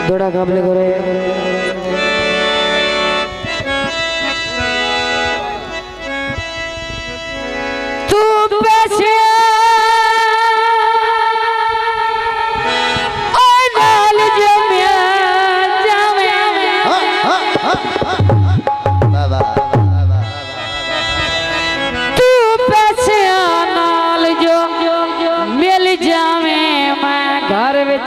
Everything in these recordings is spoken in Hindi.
जोड़ा काबले करे तू पैसे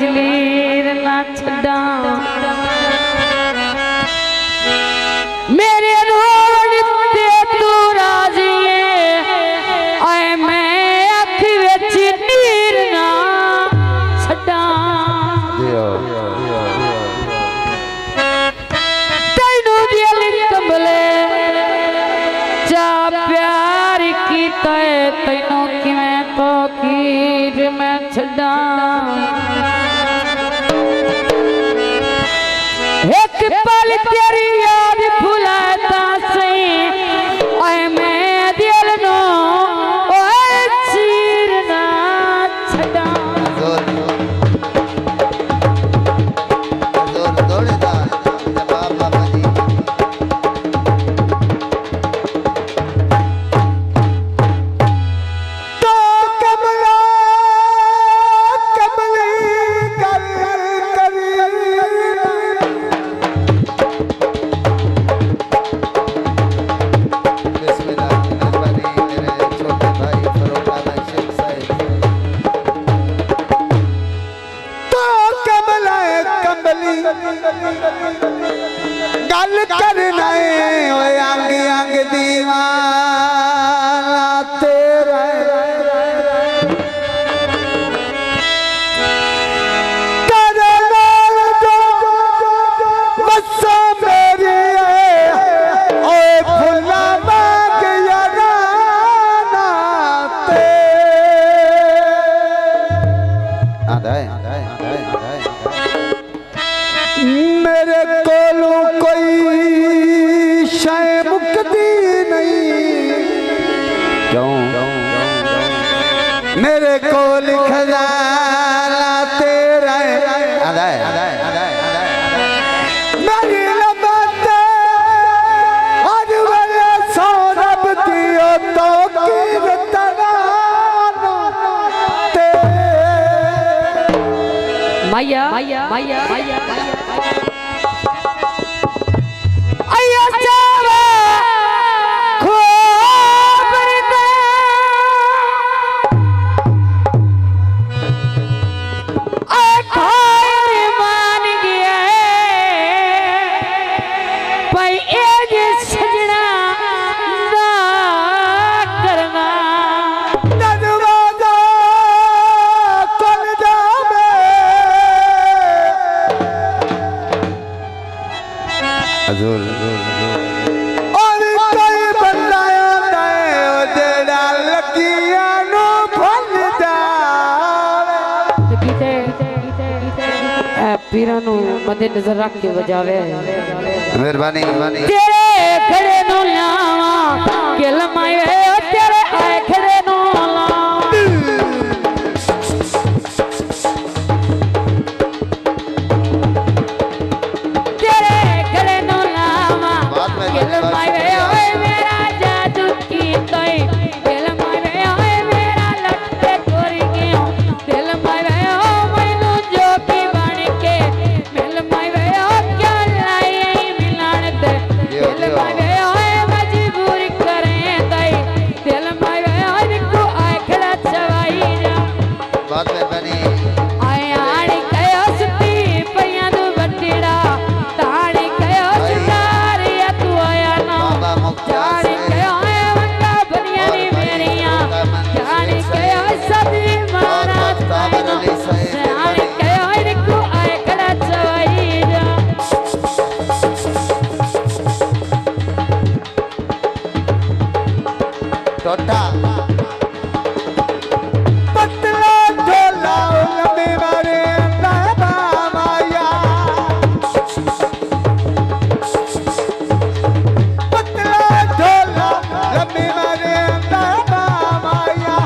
लीर ना छड़ा मेरे रोड ते तू राजी आए मैं अख विच नीर ना छड़ा तैनू दिल कंबले चा प्यार कीता तैनू किवें तो कीर मैं छड़ा एक पल तेरी याद भुलाता सही ओए मैं दिल नो ओए चीर ना छड़ा जोर दौड़े दा जवाब बाबा जी तो कमला कमली कर गल करना अंग अंग दीवाना तेरा बसा मेरी ओए फुला बाग याराना मेरे कोलू कोई शय मुक्ति नहीं क्यों मेरे कोल खजाना तेरा मेरी लबत आज वाले सौरभ दियो तो कीर्तना माया माया माया माया और कोई बंदा आता है जेड़ा लकियां नु भूल जावे पीरां नु मदे नजर रख के बजावे मेहरबानी तेरे खड़े नु लावा के लमाए तेरे आए खड़े नु छोटा पतला ढोला लंबी मारे बाबा माया पतला ढोला लंबी मारे बाबा माया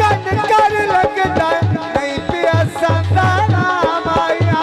कन कर लगता नहीं पिया संताना माया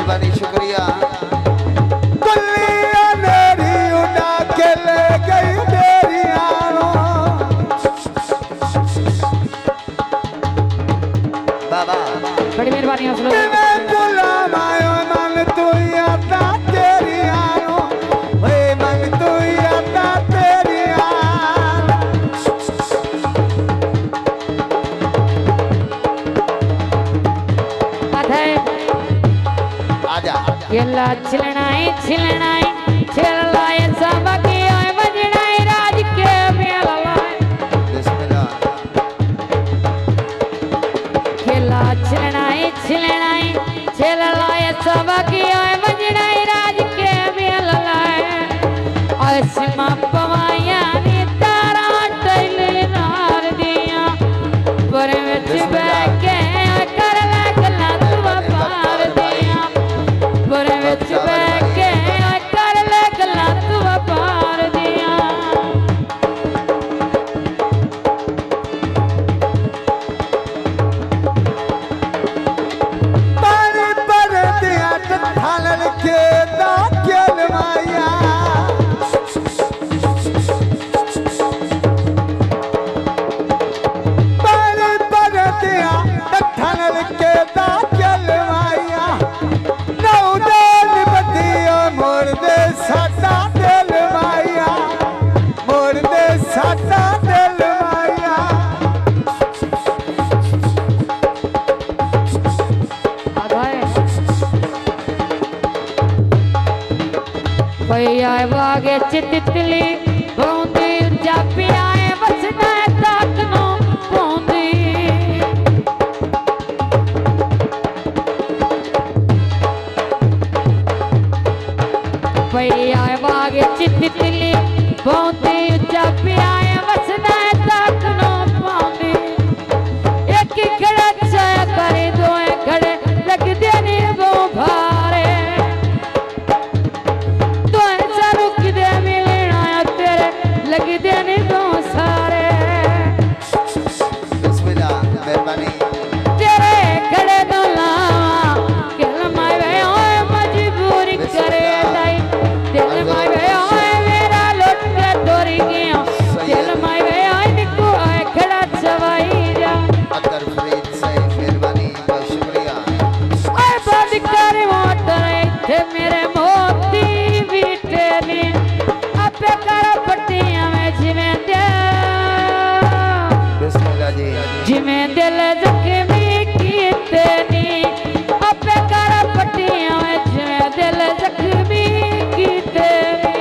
मेहरबानी शुक्रिया। कुल्लियां मेरी उड़ा के ले गई मेरी आनो बाबा बड़ी मेहरबानी हौसला गुलाम आयो मन तू आता तेरी आनो ओए मन तू आता तेरी आनो बात है आजा केला छिलनाई छिललाए सब की आए बजनाई राज के मेला लाए बिस्मिल्लाह। केला छिलनाई छिललाए सब की आए बजनाई राज के मेला लाए आसमा पवाया नी तारा टैल नार दिया पर विच बैके कर लगला तू पार दिया पर विच बैके कर लगला तू पार दिया पर दिया ढालन के दाखिल माया पर दिया ढालन के दाखिल माया नौ दिल बदिया मोर दे साडा दिल माया मोर दे साडा दिल माया आए बागे चितली बोंदी जापी आए बसना तक नो बोंदी आए बागे चितली बोंदी जापी आए बसना तक नो बोंदी एक खड़ा छाया करे दो खड़े लग देने वो भारे लग देने दो सारे बिस्मिल्लाह मेहरबानी। तेरे खड़े दो लावा दिल में ओए मजबूरी करे लाई दिल में ओए मेरा लुट के डोरी गया दिल में ओए निको आए खड़ा चवाई जा अतर फरीद से मेहरबानी बहुत शुक्रिया। ओए बंद कर मोटर थे मेरे मोती बीटे ने अपे कर पट्टियां में बिस्मिल्लाह जी जिमें दिल जख्मी कीते नी अपे कर पट्टियां में जिमें दिल जख्मी कीते नी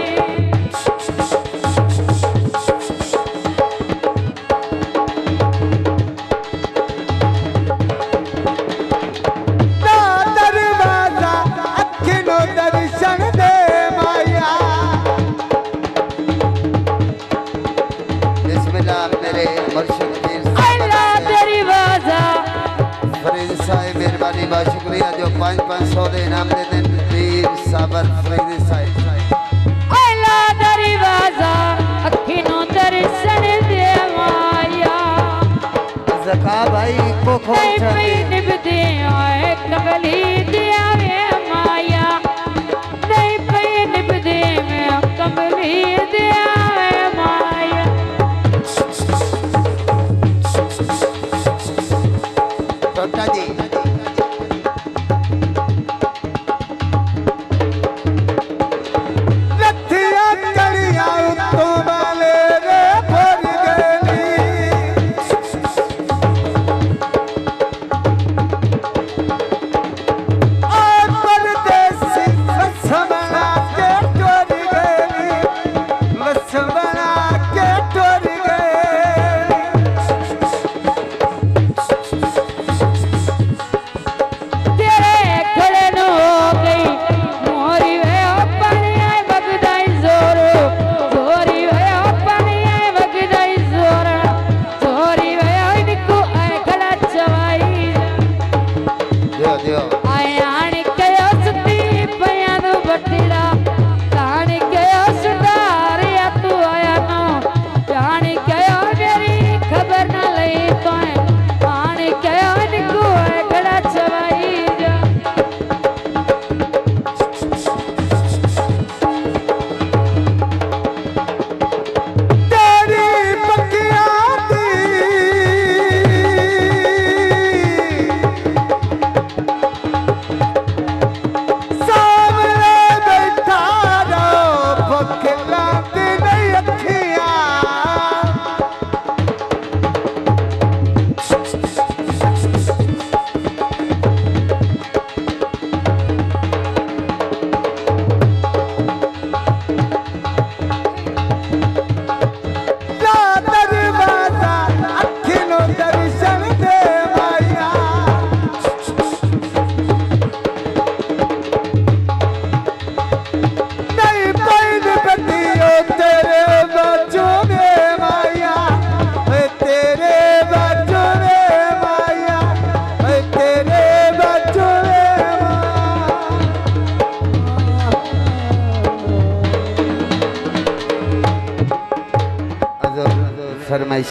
ना दरवाजा अखिनो दर्शन दे माया बिस्मिल्लाह मेरे मुर्शिद पीर अल्लाह तेरी वाजा फरीद साहब मेहरबानी बहुत शुक्रिया जो 500 दे इनाम देते हैं पीर साबर फरीद साहब। अल्लाह तेरी वाजा अखिनो दर्शन दे माया ज़का भाई को नहीं खोल पई निभदे आए कबली दिया वे माया नहीं पई निभदे में कबली दिया वे माया टोटा जी लथिया कड़िया तो वाले रे भर गली दियो